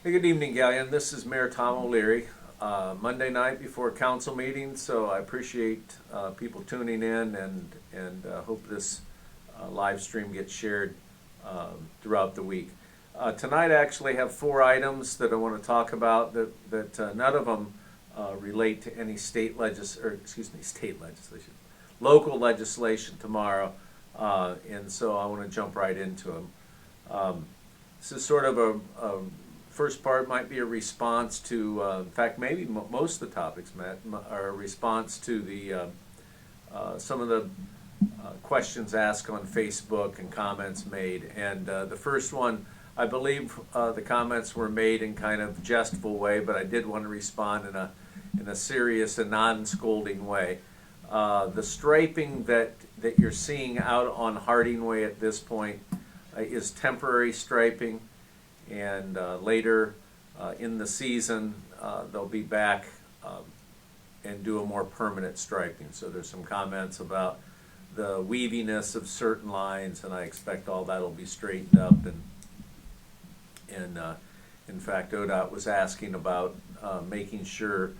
Hey, good evening, Galleon. This is Mayor Tom O'Leary. Monday night before council meeting, so I appreciate people tuning in and hope this live stream gets shared throughout the week. Tonight, I actually have 4 items that I want to talk about that none of them relate to any state legislation, local legislation tomorrow, and so I want to jump right into them. This is sort of a first part might be a response to, in fact, maybe most of the topics, Matt, are a response to some of the questions asked on Facebook and comments made. And the first one, I believe the comments were made in kind of jestful way, but I did want to respond in a serious and non-scolding way. The striping that you're seeing out on Harding Way at this point is temporary striping, and later in the season they'll be back and do a more permanent striping. So there's some comments about the weaviness of certain lines, and I expect all that will be straightened up. And in fact, ODOT was asking about making sure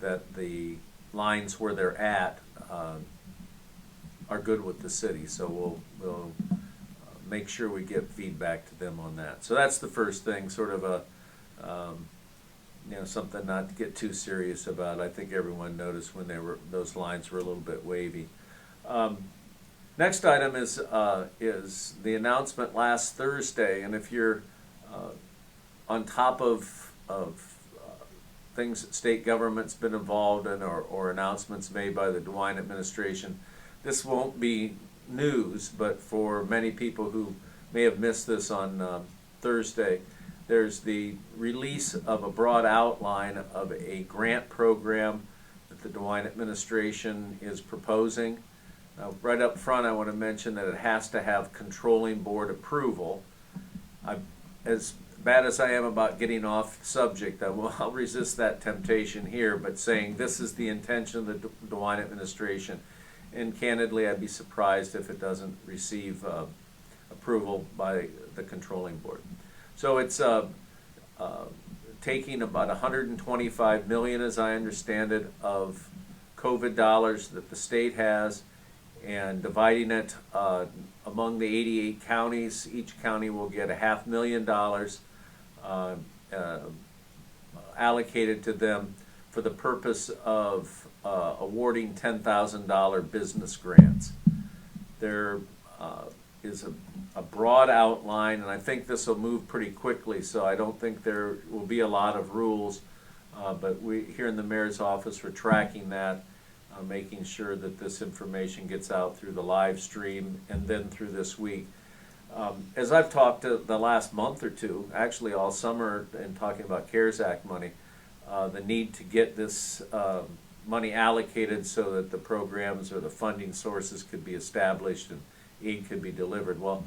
that the lines where they're at are good with the city. So we'll make sure we get feedback to them on that. So that's the first thing, sort of a something not to get too serious about. I think everyone noticed when those lines were a little bit wavy. Next item is the announcement last Thursday, and if you're on top of things that state government's been involved in or announcements made by the DeWine administration, this won't be news, but for many people who may have missed this on Thursday, there's the release of a broad outline of a grant program that the DeWine administration is proposing. Right up front, I want to mention that it has to have controlling board approval. As bad as I am about getting off subject, I'll resist that temptation here, but saying this is the intention of the DeWine administration. And candidly, I'd be surprised if it doesn't receive approval by the controlling board. So it's taking about $125 million, as I understand it, of COVID dollars that the state has, and dividing it among the 88 counties. Each county will get $500,000 allocated to them for the purpose of awarding $10,000 business grants. There is a broad outline, and I think this will move pretty quickly, so I don't think there will be a lot of rules, but we here in the mayor's office, we're tracking that, making sure that this information gets out through the live stream and then through this week. As I've talked to the last month or two, actually all summer, and talking about CARES Act money, the need to get this money allocated so that the programs or the funding sources could be established and aid could be delivered. Well,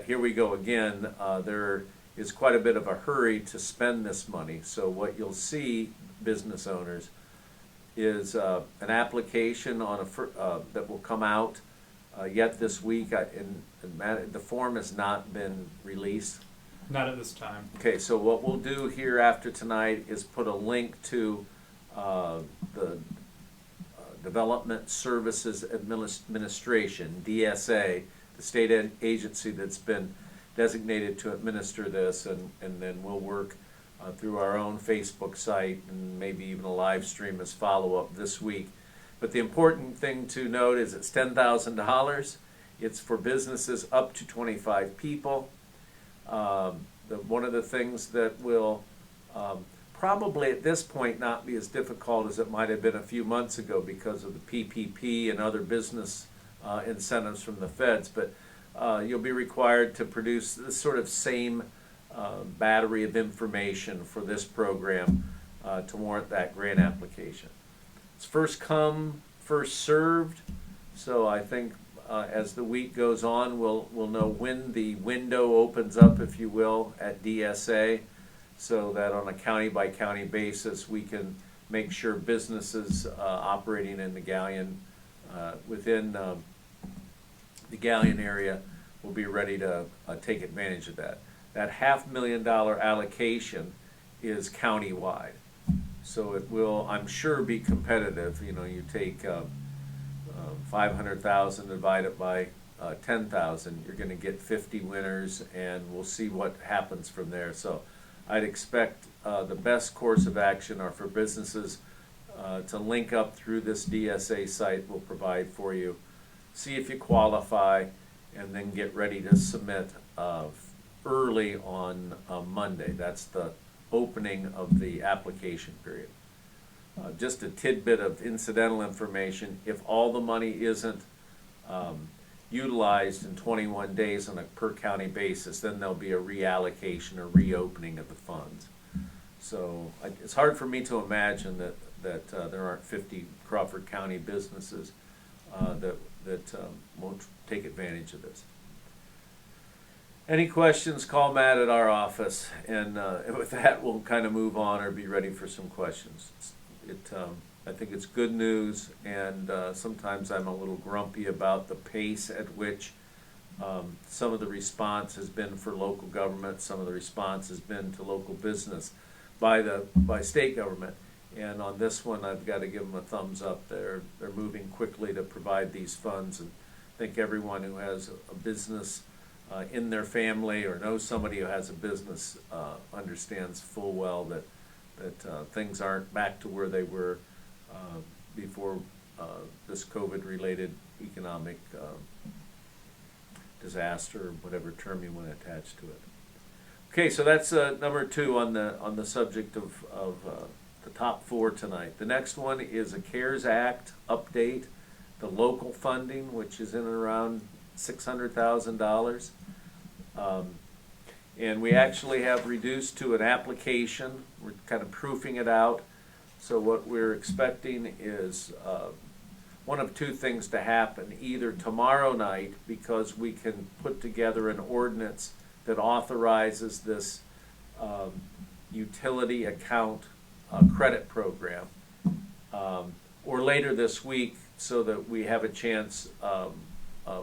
here we go again. There is quite a bit of a hurry to spend this money. So what you'll see, business owners, is an application on that will come out yet this week. The form has not been released. Not at this time. Okay, so what we'll do here after tonight is put a link to the Development Services Administration, DSA, the state agency that's been designated to administer this, and then we'll work through our own Facebook site and maybe even a live stream as follow-up this week. But the important thing to note is it's $10,000. It's for businesses up to 25 people. One of the things that will probably at this point not be as difficult as it might have been a few months ago because of the PPP and other business incentives from the feds, but you'll be required to produce this sort of same battery of information for this program to warrant that grant application. It's first come, first served, so I think as the week goes on, we'll know when the window opens up, if you will, at DSA, so that on a county-by-county basis, we can make sure businesses operating in the Galleon, within the Galleon area, will be ready to take advantage of that. that $500,000 allocation is countywide. So it will, I'm sure, be competitive. You know, you take 500,000 divided by 10,000, you're going to get 50 winners, and we'll see what happens from there. So I'd expect the best course of action are for businesses to link up through this DSA site we'll provide for you, see if you qualify, and then get ready to submit early on Monday. That's the opening of the application period. Just a tidbit of incidental information: if all the money isn't utilized in 21 days on a per county basis, then there'll be a reallocation or reopening of the funds. So it's hard for me to imagine that there aren't 50 Crawford County businesses that won't take advantage of this. Any questions, call Matt at our office, and with that we'll kind of move on or be ready for some questions. I think it's good news, and sometimes I'm a little grumpy about the pace at which some of the response has been for local government, some of the response has been to local business by state government. And on this one, I've got to give them a thumbs up. They're moving quickly to provide these funds, and I think everyone who has a business in their family or knows somebody who has a business understands full well that things aren't back to where they were before this COVID-related economic disaster, or whatever term you want to attach to it. Okay, so that's number 2 on the subject of the top 4 tonight. The next one is a CARES Act update, the local funding, which is in and around $600,000. And we actually have reduced to an application. We're kind of proofing it out. So what we're expecting is one of 2 things to happen. Either tomorrow night, because we can put together an ordinance that authorizes this utility account credit program, or later this week, so that we have a chance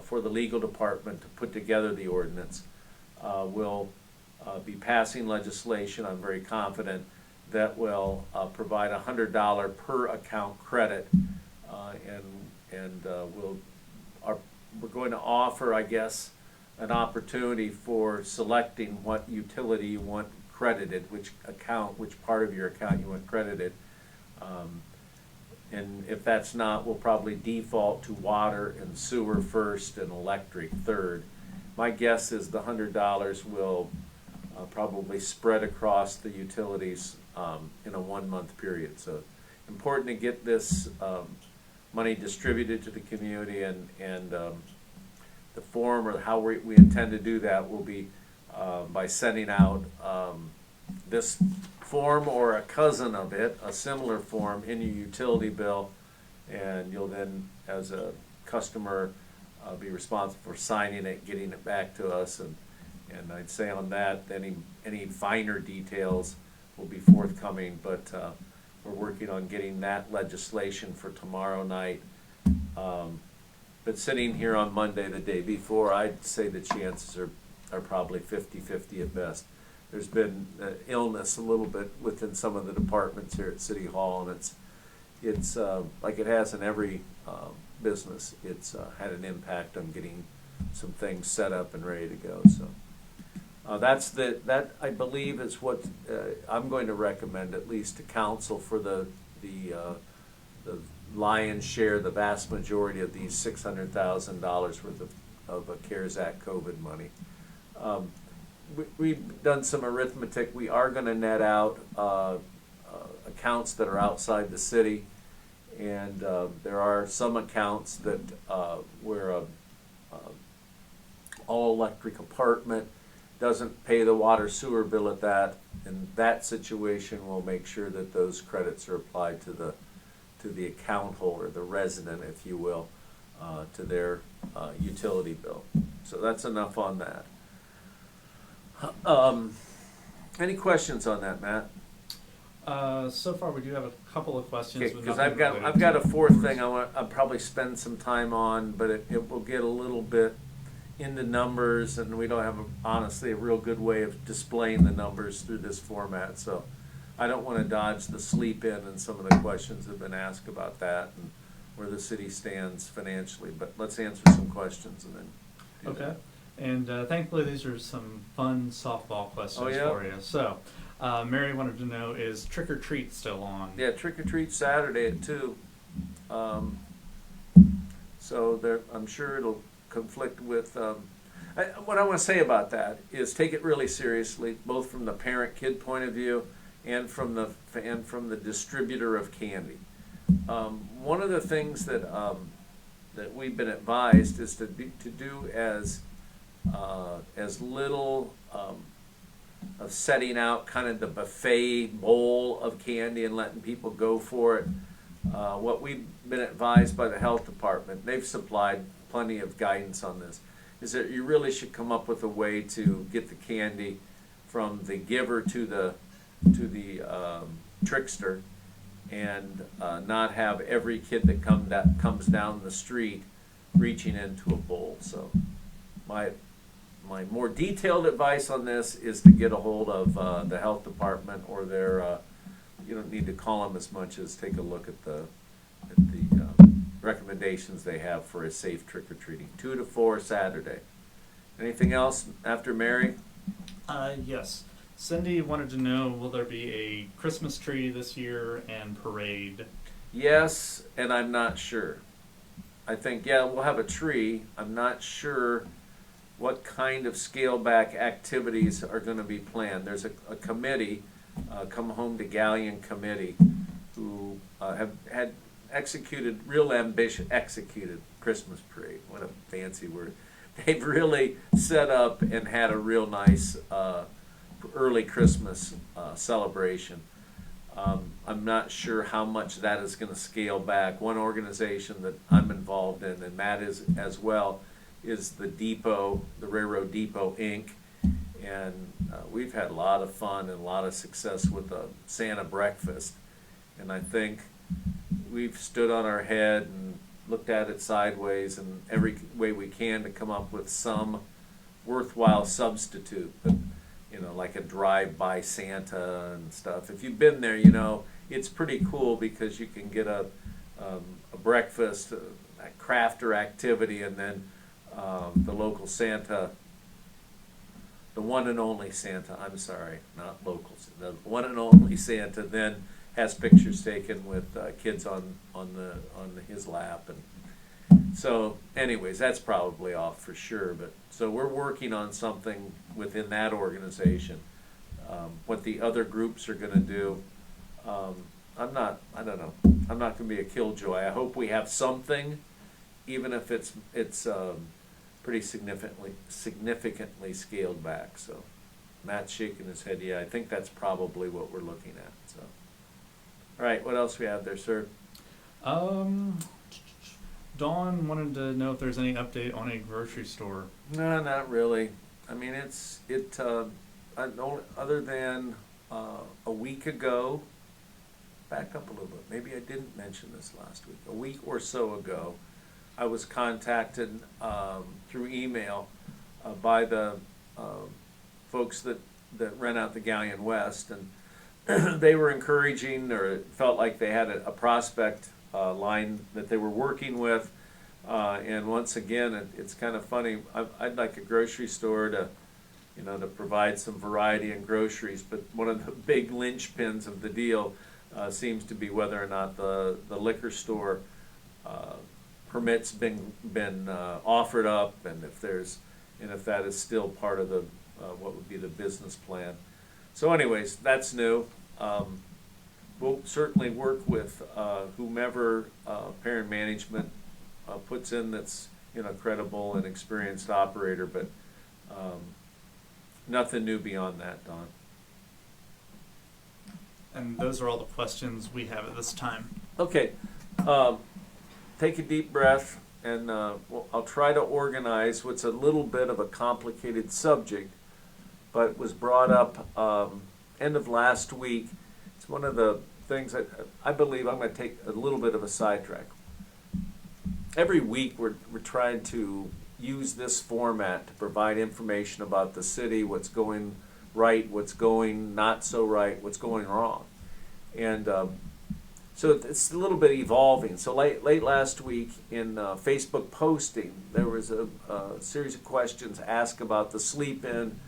for the legal department to put together the ordinance. We'll be passing legislation, I'm very confident, that will provide a $100 per account credit, and we're going to offer, I guess, an opportunity for selecting what utility you want credited, which part of your account you want credited. And if that's not, we'll probably default to water and sewer first and electric third. My guess is the $100 will probably spread across the utilities in a 1-month period. So important to get this money distributed to the community, and the form or how we intend to do that will be by sending out this form or a cousin of it, a similar form, in your utility bill, and you'll then, as a customer, be responsible for signing it, getting it back to us, and I'd say on that any finer details will be forthcoming, but we're working on getting that legislation for tomorrow night. But sitting here on Monday, the day before, I'd say the chances are probably 50-50 at best. There's been illness a little bit within some of the departments here at City Hall, and it's like it has in every business. It's had an impact on getting some things set up and ready to go. So that I believe is what I'm going to recommend, at least to council, for the lion's share, the vast majority of these $600,000 worth of a CARES Act COVID money. We've done some arithmetic. We are going to net out accounts that are outside the city, and there are some accounts that where a all-electric apartment doesn't pay the water sewer bill at that. In that situation, we'll make sure that those credits are applied to the account holder, the resident, if you will, to their utility bill. So that's enough on that. Any questions on that, Matt? So far, we do have a couple of questions. Okay, because I've got a 4th thing I'll probably spend some time on, but it will get a little bit into numbers, and we don't have, honestly, a real good way of displaying the numbers through this format. So I don't want to dodge the sleep in and some of the questions that have been asked about that and where the city stands financially. But let's answer some questions and then do Okay. that. And thankfully, these are some fun softball questions Oh, yeah? for you. So, Mary wanted to know, is Trick or Treat still on? Yeah, trick or treat Saturday at 2. So there, I'm sure it'll conflict with. What I want to say about that is take it really seriously, both from the parent-kid point of view and from the distributor of candy. One of the things that that we've been advised is to do as little of setting out kind of the buffet bowl of candy and letting people go for it. What we've been advised by the health department, they've supplied plenty of guidance on this, is that you really should come up with a way to get the candy from the giver to the trickster, and not have every kid that comes down the street reaching into a bowl. So my more detailed advice on this is to get a hold of the health department or their, you don't need to call them as much as take a look at the recommendations they have for a safe trick-or-treating. 2 to 4 Saturday. Anything else after Mary? Yes. Cindy wanted to know, will there be a Christmas tree this year and parade? Yes, and I'm not sure. I think, yeah, we'll have a tree. I'm not sure what kind of scale-back activities are going to be planned. There's a committee, Come Home to Galleon committee, who have had executed Christmas parade. What a fancy word. They've really set up and had a real nice early Christmas celebration. I'm not sure how much that is going to scale back. One organization that I'm involved in, and Matt is as well, is the Depot, the Railroad Depot Inc. And we've had a lot of fun and a lot of success with the Santa breakfast. And I think we've stood on our head and looked at it sideways in every way we can to come up with some worthwhile substitute. But, you know, like a drive-by Santa and stuff. If you've been there, you know, it's pretty cool because you can get a breakfast, a crafter activity, and then the local Santa, the one and only Santa, I'm sorry, not locals, the one and only Santa then has pictures taken with kids on his lap. And so anyways, that's probably off for sure. But so we're working on something within that organization. What the other groups are going to do, I don't know. I'm not going to be a killjoy. I hope we have something, even if it's pretty significantly scaled back. So Matt's shaking his head. Yeah, I think that's probably what we're looking at. So, all right, what else we have there, sir? Dawn wanted to know if there's any update on a grocery store. No, not really. I mean, other than a week ago, back up a little bit. Maybe I didn't mention this last week. A week or so ago, I was contacted through email by the folks that rent out the Galleon West, and they were encouraging, or it felt like they had a prospect line that they were working with. And once again, it's kind of funny. I'd like a grocery store to provide some variety in groceries, but one of the big linchpins of the deal seems to be whether or not the liquor store permits been offered up, and if that is still part of the what would be the business plan. So anyways, that's new. We'll certainly work with whomever parent management puts in that's credible and experienced operator, but nothing new beyond that, Don. And those are all the questions we have at this time. Okay, take a deep breath, and I'll try to organize what's a little bit of a complicated subject, but was brought up end of last week. It's one of the things that I believe I'm going to take a little bit of a sidetrack. Every week we're trying to use this format to provide information about the city, what's going right, what's going not so right, what's going wrong. And so it's a little bit evolving. So late last week in Facebook posting, there was a series of questions asked about the sleep-in,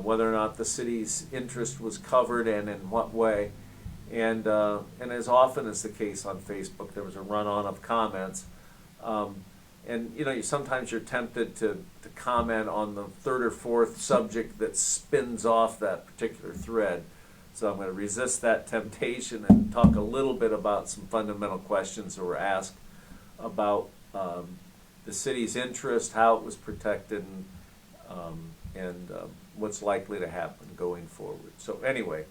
whether or not the city's interest was covered and in what way. And as often is the case on Facebook, there was a run-on of comments. And you know, sometimes you're tempted to comment on the third or fourth subject that spins off that particular thread. So I'm going to resist that temptation and talk a little bit about some fundamental questions that were asked about the city's interest, how it was protected, and what's likely to happen going forward. So anyway,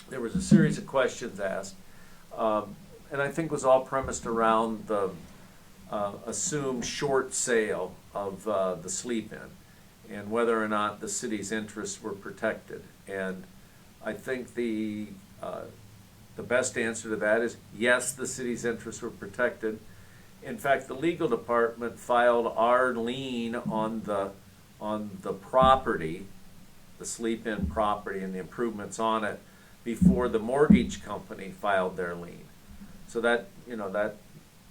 there was a series of questions asked, and I think was all premised around the assumed short sale of the sleep-in and whether or not the city's interests were protected. And I think the best answer to that is yes, the city's interests were protected. In fact, the legal department filed our lien on the property, the sleep-in property and the improvements on it, before the mortgage company filed their lien. So that, you know,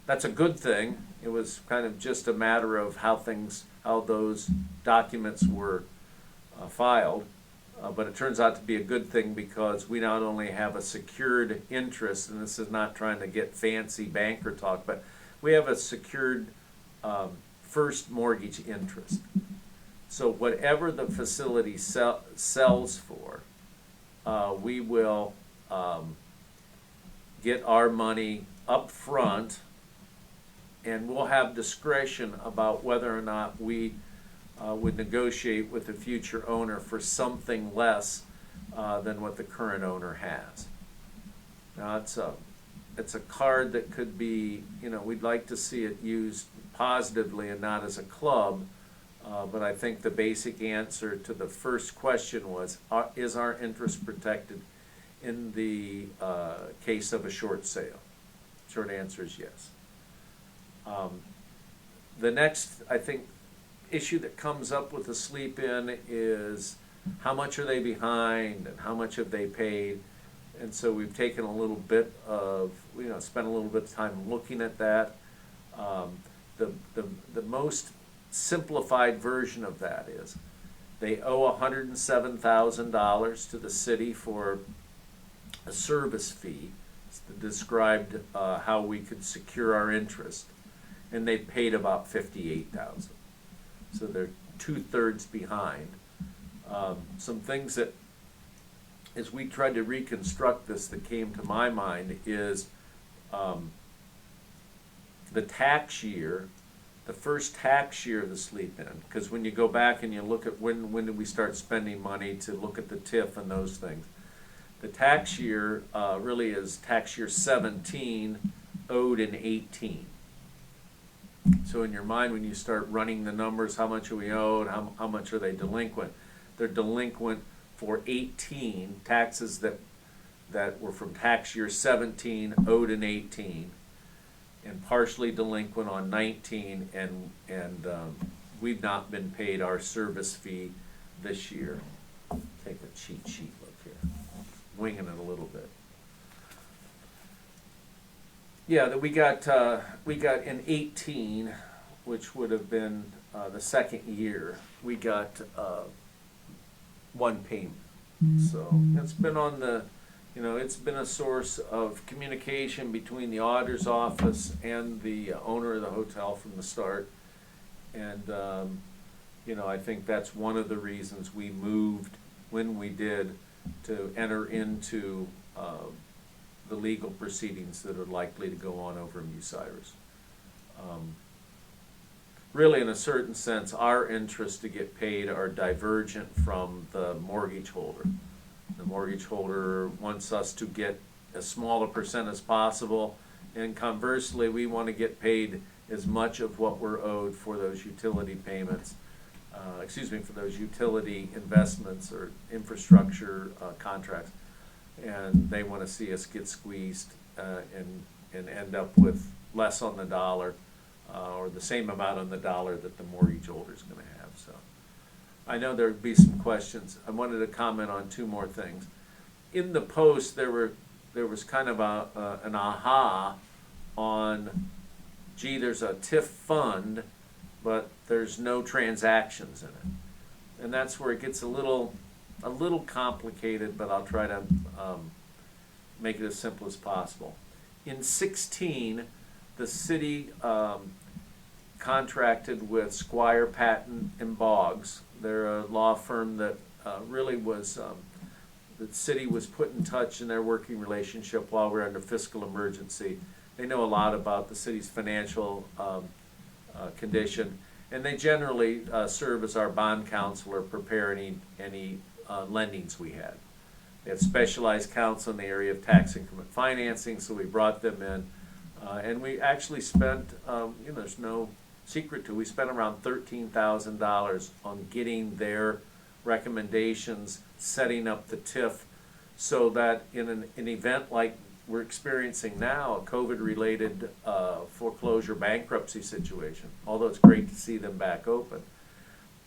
that's a good thing. It was kind of just a matter of how those documents were filed. But it turns out to be a good thing because we not only have a secured interest, and this is not trying to get fancy banker talk, but we have a secured first mortgage interest. So whatever the facility sells for, we will get our money up front, and we'll have discretion about whether or not we would negotiate with the future owner for something less than what the current owner has. Now it's a card that could be, you know, we'd like to see it used positively and not as a club, but I think the basic answer to the first question was, is our interest protected in the case of a short sale? Short answer is yes. The next, I think, issue that comes up with the sleep-in is how much are they behind and how much have they paid. And so we've taken a little bit of, you know, spent a little bit of time looking at that. The most simplified version of that is they owe $107,000 to the city for a service fee. It's described how we could secure our interest, and they paid about $58,000. So they're 2/3 behind. Some things that, as we tried to reconstruct this, that came to my mind is the tax year, the first tax year of the sleep-in. Because when you go back and you look at when did we start spending money to look at the TIF and those things, the tax year really is tax year 17 owed in 18. So in your mind, when you start running the numbers, how much are we owed, how much are they delinquent? They're delinquent for 18 taxes that were from tax year 17 owed in 18, and partially delinquent on 19, and we've not been paid our service fee this year. Take a cheat sheet look here, winging it a little bit. Yeah, that we got in 18, which would have been the second year, we got one payment. So it's been on the, you know, it's been a source of communication between the auditor's office and the owner of the hotel from the start. And, you know, I think that's one of the reasons we moved when we did to enter into the legal proceedings that are likely to go on over in Bucyrus. Really, in a certain sense, our interests to get paid are divergent from the mortgage holder. The mortgage holder wants us to get as small a percent as possible, and conversely, we want to get paid as much of what we're owed for those utility payments, for those utility investments or infrastructure contracts. And they want to see us get squeezed and end up with less on the dollar or the same amount on the dollar that the mortgage holder is going to have. So I know there'd be some questions. I wanted to comment on two more things. In the post, there was kind of an aha on, gee, there's a TIF fund, but there's no transactions in it, and that's where it gets a little complicated. But I'll try to make it as simple as possible. In 2016, the city contracted with Squire, Patton, and Boggs. They're a law firm that really was, the city was put in touch in their working relationship while we're under fiscal emergency. They know a lot about the city's financial condition, and they generally serve as our bond counsel or prepare any lendings we had. They have specialized counsel in the area of tax increment financing, so we brought them in. And we actually spent, there's no secret to it, we spent around $13,000 on getting their recommendations, setting up the TIF, so that in an event like we're experiencing now, a COVID-related foreclosure bankruptcy situation, although it's great to see them back open,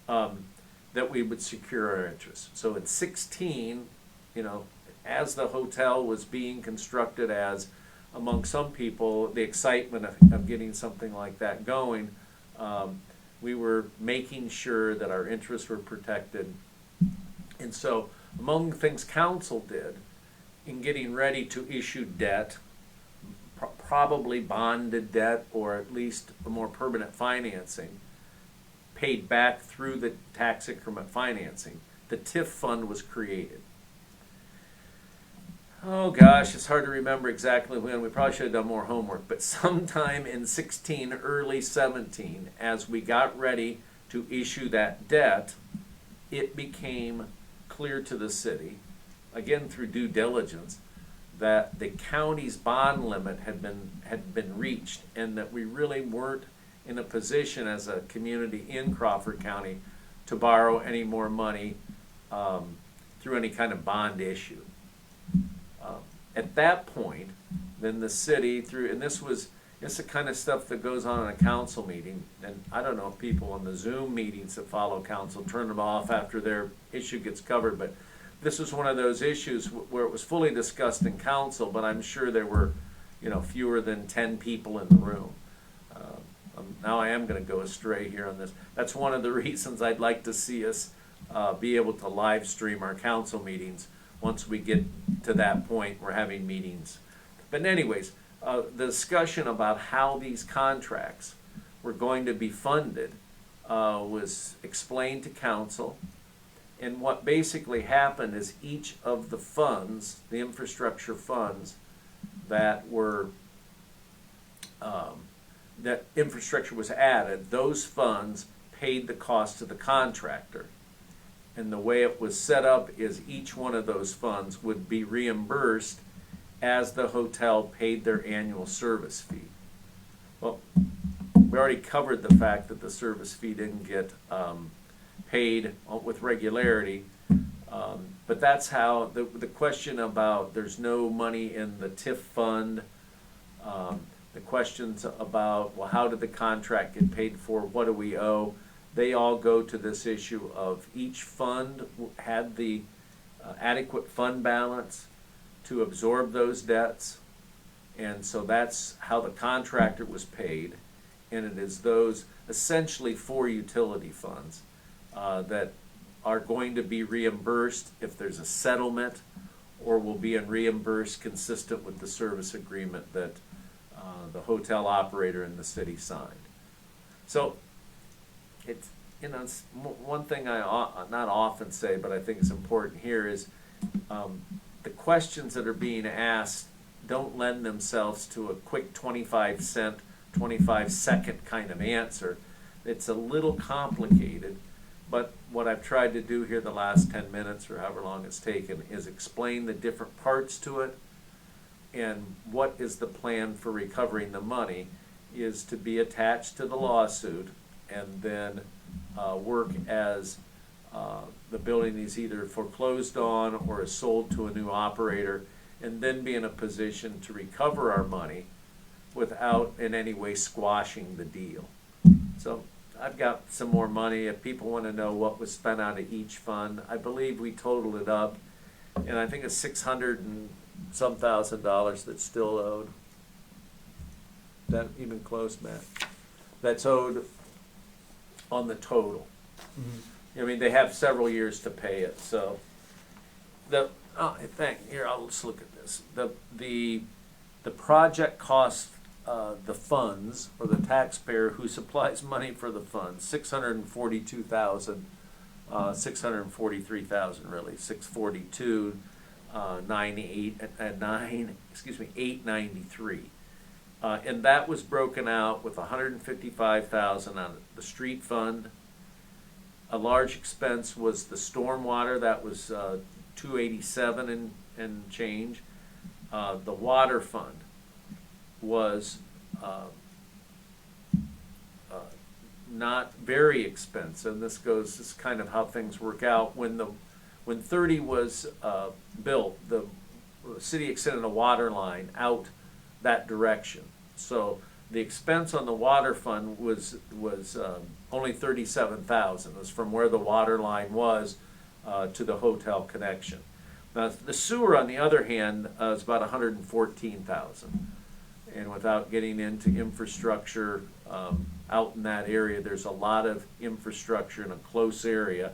that we would secure our interests. So in 2016, as the hotel was being constructed, as among some people, the excitement of getting something like that going, we were making sure that our interests were protected. And so among the things council did in getting ready to issue debt, probably bonded debt or at least a more permanent financing, paid back through the tax increment financing, the TIF fund was created. Oh gosh, it's hard to remember exactly when. We probably should have done more homework, but sometime in 16, early 17, as we got ready to issue that debt, it became clear to the city, again through due diligence, that the county's bond limit had been reached, and that we really weren't in a position as a community in Crawford County to borrow any more money through any kind of bond issue. At that point, then the city and it's the kind of stuff that goes on in a council meeting, and I don't know if people on the Zoom meetings that follow council turn them off after their issue gets covered, but this was one of those issues where it was fully discussed in council, but I'm sure there were, fewer than 10 people in the room. Now I am going to go astray here on this. That's one of the reasons I'd like to see us be able to live stream our council meetings. Once we get to that point, we're having meetings. But anyways, the discussion about how these contracts were going to be funded was explained to council. And what basically happened is each of the funds, the infrastructure funds that infrastructure was added, those funds paid the cost to the contractor. And the way it was set up is each one of those funds would be reimbursed as the hotel paid their annual service fee. Well, we already covered the fact that the service fee didn't get paid with regularity, but that's how the question about there's no money in the TIF fund, the questions about, well, how did the contract get paid for, what do we owe, they all go to this issue of each fund had the adequate fund balance to absorb those debts, and so that's how the contractor was paid. And it is those essentially 4 utility funds that are going to be reimbursed if there's a settlement, or will be reimbursed consistent with the service agreement that the hotel operator and the city signed. So it's one thing I not often say, but I think it's important here is the questions that are being asked don't lend themselves to a quick 25-cent, 25-second kind of answer. It's a little complicated, but what I've tried to do here the last 10 minutes or however long it's taken is explain the different parts to it, and what is the plan for recovering the money is to be attached to the lawsuit, and then work as the building is either foreclosed on or is sold to a new operator, and then be in a position to recover our money without in any way squashing the deal. So I've got some more money. If people want to know what was spent out of each fund, I believe we totaled it up, and I think it's 600 and some $1,000 that's still owed. Is that even close, Matt? That's owed on the total. I mean, they have several years to pay it, so here, I'll just look at this. The project costs the funds, or the taxpayer who supplies money for the funds, 642,000, 643,000 really, 642, 893. And that was broken out with 155,000 on the street fund. A large expense was the stormwater, that was 287 and change. The water fund was not very expensive. This is kind of how things work out. When 30 was built, the city extended a water line out that direction. So the expense on the water fund was only 37,000. It was from where the water line was to the hotel connection. Now the sewer, on the other hand, is about 114,000. And without getting into infrastructure out in that area, there's a lot of infrastructure in a close area,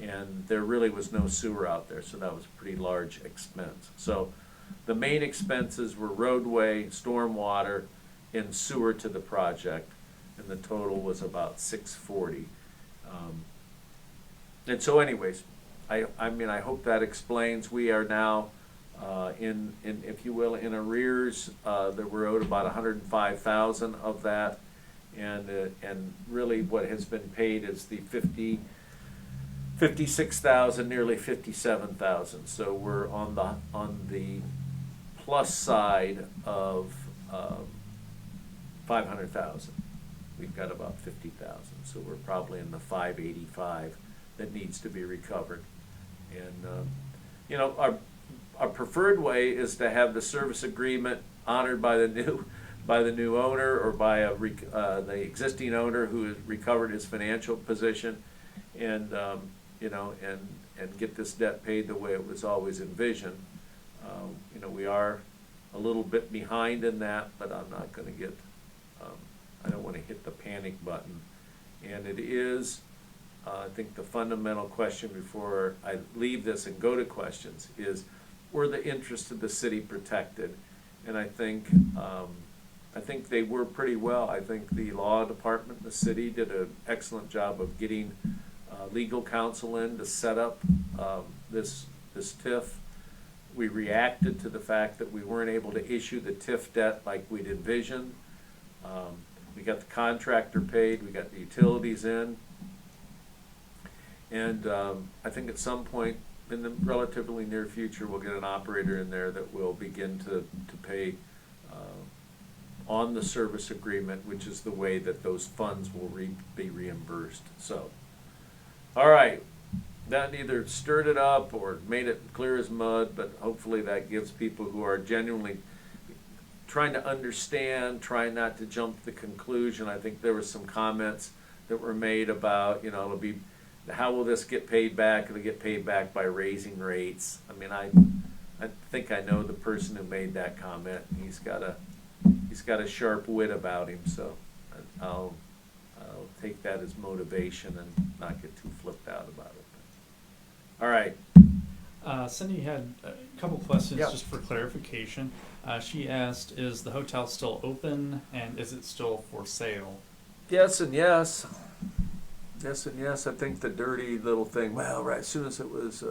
and there really was no sewer out there, so that was a pretty large expense. So the main expenses were roadway, stormwater, and sewer to the project, and the total was about 640. And so anyways, I mean, I hope that explains. We are now in if you will, in arrears. That we're owed about 105,000 of that, and really what has been paid is the 56,000, nearly 57,000. So we're on the plus side of 500,000. We've got about 50,000, so we're probably in the 585 that needs to be recovered. And you know, our preferred way is to have the service agreement honored by the new owner, or by the existing owner who has recovered his financial position, and you know, and get this debt paid the way it was always envisioned. You know, we are a little bit behind in that, but I'm not going to get. I don't want to hit the panic button, and it is. I think the fundamental question before I leave this and go to questions is, were the interests of the city protected? And I think they were pretty well. I think the law department in the city did an excellent job of getting legal counsel in to set up this TIF. We reacted to the fact that we weren't able to issue the TIF debt like we'd envisioned. We got the contractor paid, we got the utilities in. And I think at some point in the relatively near future, we'll get an operator in there that will begin to pay on the service agreement, which is the way that those funds will be reimbursed. So, all right, that either stirred it up or made it clear as mud, but hopefully that gives people who are genuinely trying to understand, trying not to jump to the conclusion. I think there were some comments that were made about, you know, it'll be, how will this get paid back? It'll get paid back by raising rates. I mean, I think I know the person who made that comment. He's got a sharp wit about him, so I'll take that as motivation and not get too flipped out about it. All right. Cindy had a couple questions. Yeah. Just for clarification. She asked, is the hotel still open, and is it still for sale? Yes and yes. Yes and yes. I think the dirty little thing, well, right as soon as it was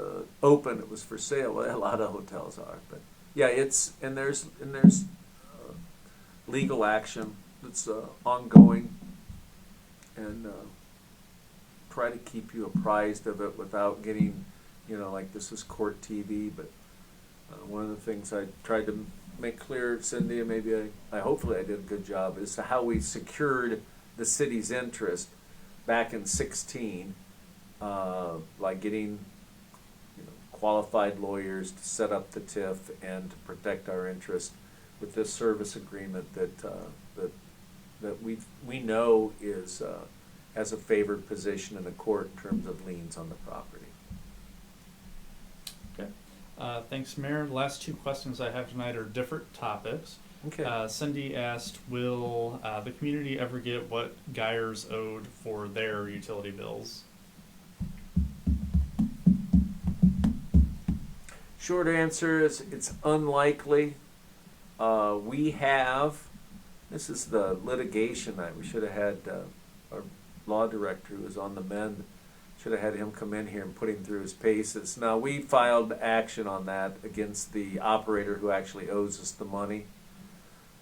open, it was for sale. Well, a lot of hotels are, but yeah, it's, and there's legal action that's ongoing, and try to keep you apprised of it without getting, you know, like this is court TV. But one of the things I tried to make clear, Cindy, and maybe hopefully I did a good job, is how we secured the city's interest back in 2016, by getting, you know, qualified lawyers to set up the TIF and to protect our interest with this service agreement that we know is, has a favored position in the court in terms of liens on the property. Okay. Thanks, Mayor. The last two questions I have tonight are different topics. Okay. Cindy asked, will the community ever get what Geyers owed for their utility bills? Short answer is it's unlikely. We have, this is the litigation night. We should have had our law director who was on the mend, should have had him come in here and put him through his paces. Now, we filed action on that against the operator who actually owes us the money.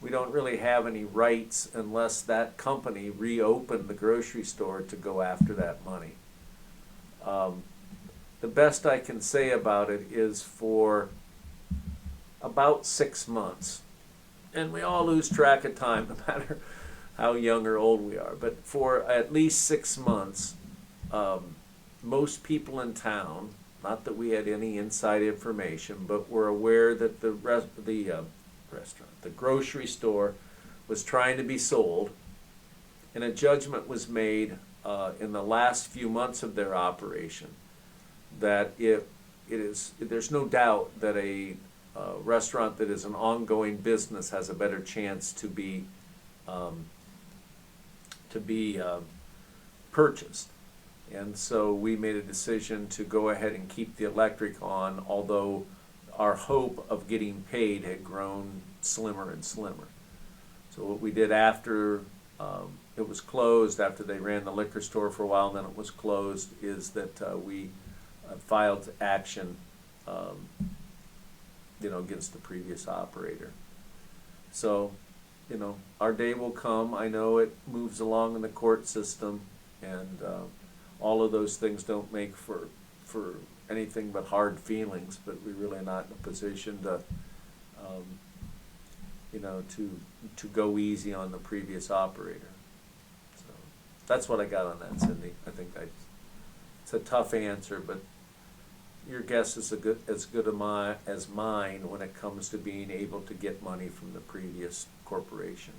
We don't really have any rights unless that company reopened the grocery store to go after that money. The best I can say about it is for about 6 months. And we all lose track of time, no matter how young or old we are. But for at least 6 months, most people in town, not that we had any inside information, but were aware that the grocery store was trying to be sold, and a judgment was made in the last few months of their operation that there's no doubt that a restaurant that is an ongoing business has a better chance to be purchased. And so we made a decision to go ahead and keep the electric on, although our hope of getting paid had grown slimmer and slimmer. So what we did after it was closed, after they ran the liquor store for a while and then it was closed, is that we filed action against the previous operator. So, our day will come. I know it moves along in the court system, and all of those things don't make for anything but hard feelings, but we're really not in a position to to go easy on the previous operator. So that's what I got on that, Cindy. I think it's a tough answer, but your guess is as good as mine when it comes to being able to get money from the previous corporation.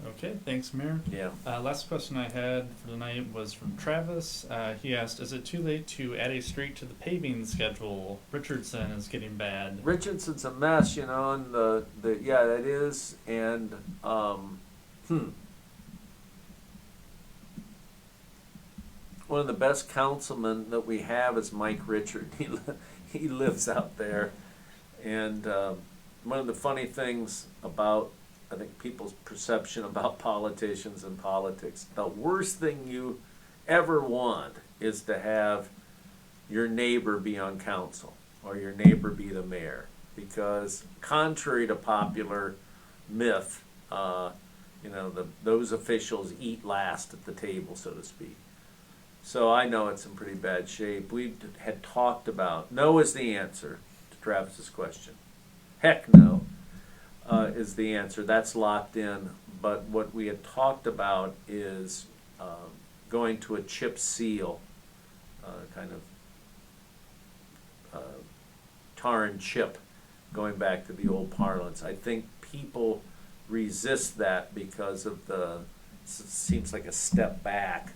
Okay, thanks, Mayor. Yeah. Last question I had for tonight was from Travis. He asked, is it too late to add a street to the paving schedule? Richardson is getting bad. Richardson's a mess, and yeah, that is, and one of the best councilmen that we have is Mike Richard. He lives out there, and one of the funny things about, I think, people's perception about politicians and politics, the worst thing you ever want is to have your neighbor be on council or your neighbor be the mayor, because contrary to popular myth, those officials eat last at the table, so to speak. So I know it's in pretty bad shape. We had talked about, no is the answer to Travis's question. Heck no is the answer. That's locked in. But what we had talked about is going to a chip seal, tar and chip, going back to the old parlance. I think people resist that because of it seems like a step back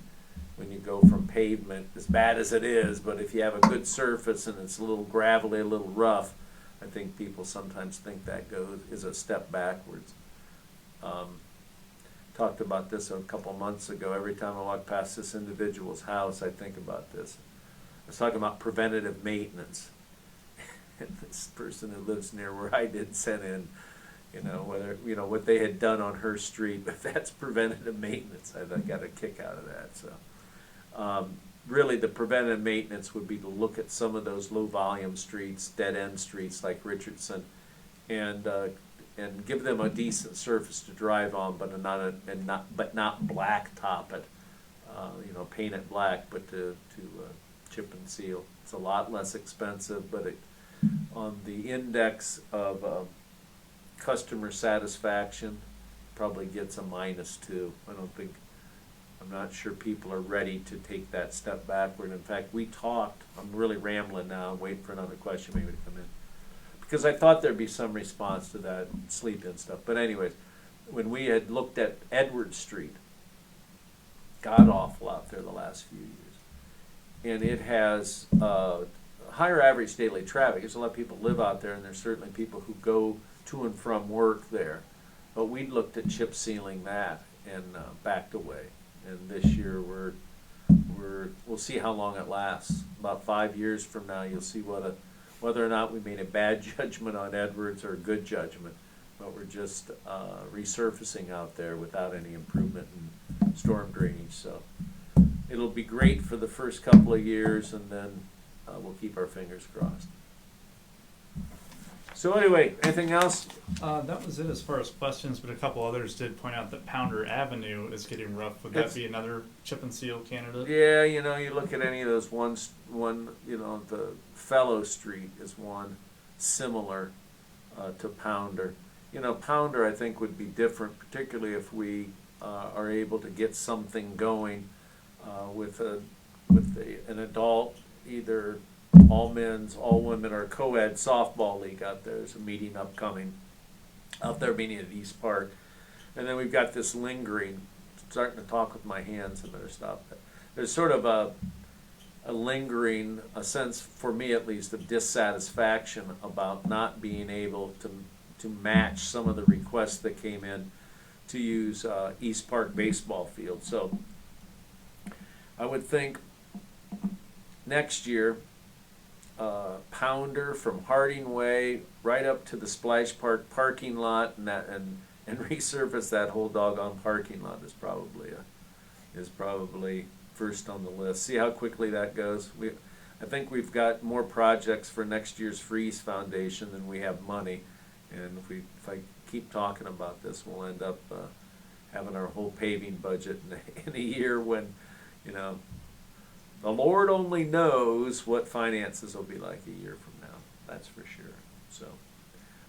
when you go from pavement, as bad as it is, but if you have a good surface and it's a little gravelly, a little rough, I think people sometimes think that is a step backwards. Talked about this a couple months ago. Every time I walk past this individual's house, I think about this. I was talking about preventative maintenance. And this person who lives near where I did sent in, what they had done on her street, but that's preventative maintenance. I got a kick out of that. So. Really, the preventative maintenance would be to look at some of those low-volume streets, dead-end streets like Richardson, and give them a decent surface to drive on, but not blacktop it, paint it black, but to chip and seal. It's a lot less expensive, but on the index of customer satisfaction, probably gets a -2. I'm not sure people are ready to take that step backward. In fact, we talked, I'm really rambling now, I'm waiting for another question maybe to come in. because I thought there'd be some response to that sleep-in stuff. But anyways, when we had looked at Edward Street, god awful out there the last few years. And it has higher average daily traffic. There's a lot of people live out there, and there's certainly people who go to and from work there. But we looked at chip sealing that and backed away. And this year we'll see how long it lasts. About 5 years from now, you'll see whether or not we made a bad judgment on Edwards or a good judgment. But we're just resurfacing out there without any improvement in storm drainage. So it'll be great for the first couple of years, and then we'll keep our fingers crossed. So anyway, anything else? That was it as far as questions, but a couple others did point out that Pounder Avenue is getting rough. Would that be another chip and seal candidate? Yeah, you look at any of those the Fellow Street is one similar to Pounder. Pounder I think would be different, particularly if we are able to get something going with an adult, either all men's, all women, or co-ed softball league out there. There's a meeting upcoming out there, meeting at East Park. And then we've got this lingering, starting to talk with my hands, I better stop that. There's sort of a lingering, a sense, for me at least, of dissatisfaction about not being able to match some of the requests that came in to use East Park baseball field. So I would think next year, Pounder from Harding Way right up to the Splash Park parking lot, and resurface that whole doggone parking lot is probably first on the list. See how quickly that goes. I think we've got more projects for next year's Freeze Foundation than we have money, and if I keep talking about this, we'll end up having our whole paving budget in a year when, the Lord only knows what finances will be like a year from now. That's for sure. So, all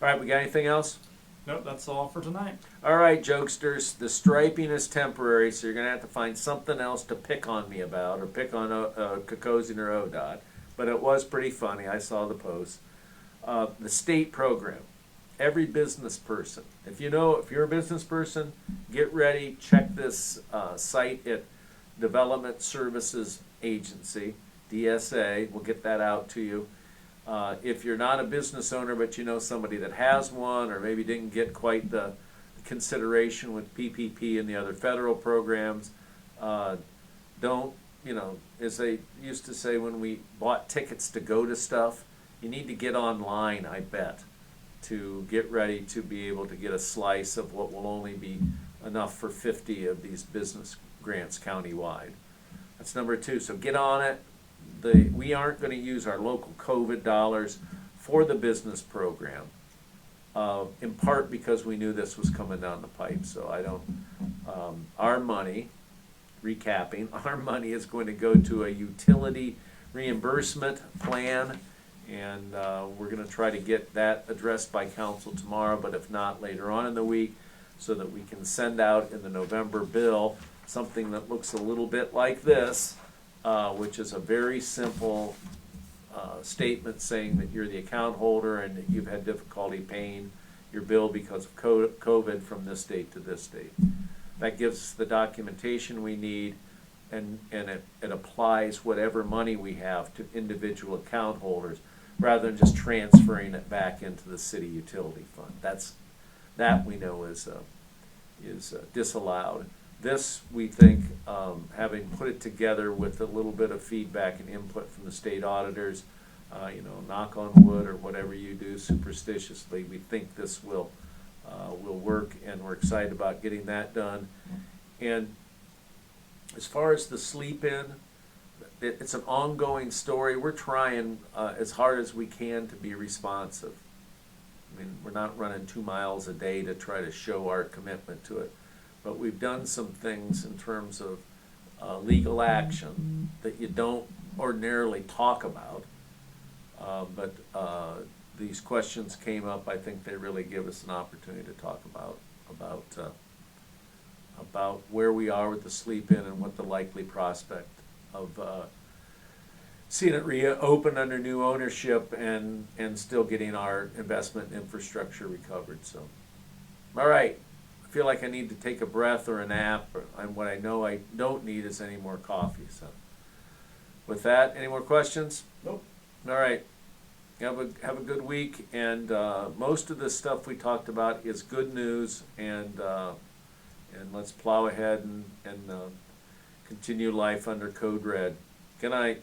right, we got anything else? Nope, that's all for tonight. All right, jokesters, the striping is temporary, so you're going to have to find something else to pick on me about, or pick on Kokosian or ODOT. But it was pretty funny. I saw the post. The state program. Every business person, if you're a business person, get ready, check this site at Development Services Agency, DSA. We'll get that out to you. If you're not a business owner, but you know somebody that has one, or maybe didn't get quite the consideration with PPP and the other federal programs, don't, as they used to say when we bought tickets to go to stuff, you need to get online, I bet, to get ready to be able to get a slice of what will only be enough for 50 of these business grants countywide. That's number 2. So get on it. We aren't going to use our local COVID dollars for the business program, in part because we knew this was coming down the pipe. So our money, recapping, our money is going to go to a utility reimbursement plan, and we're going to try to get that addressed by council tomorrow, but if not, later on in the week, so that we can send out in the November bill something that looks a little bit like this, which is a very simple statement saying that you're the account holder and that you've had difficulty paying your bill because of COVID from this date to this date. That gives us the documentation we need, and it applies whatever money we have to individual account holders, rather than just transferring it back into the city utility fund. That we know is disallowed. This, we think, having put it together with a little bit of feedback and input from the state auditors, knock on wood or whatever you do superstitiously, we think this will work, and we're excited about getting that done. And as far as the sleep-in, it's an ongoing story. We're trying as hard as we can to be responsive. I mean, we're not running 2 miles a day to try to show our commitment to it. But we've done some things in terms of legal action that you don't ordinarily talk about. But these questions came up. I think they really give us an opportunity to talk about where we are with the sleep-in and what the likely prospect of seeing it reopen under new ownership and still getting our investment infrastructure recovered, so. All right, I feel like I need to take a breath or a nap, and what I know I don't need is any more coffee, so. With that, any more questions? Nope. All right, have a good week, and most of the stuff we talked about is good news, and let's plow ahead and continue life under Code Red. Good night.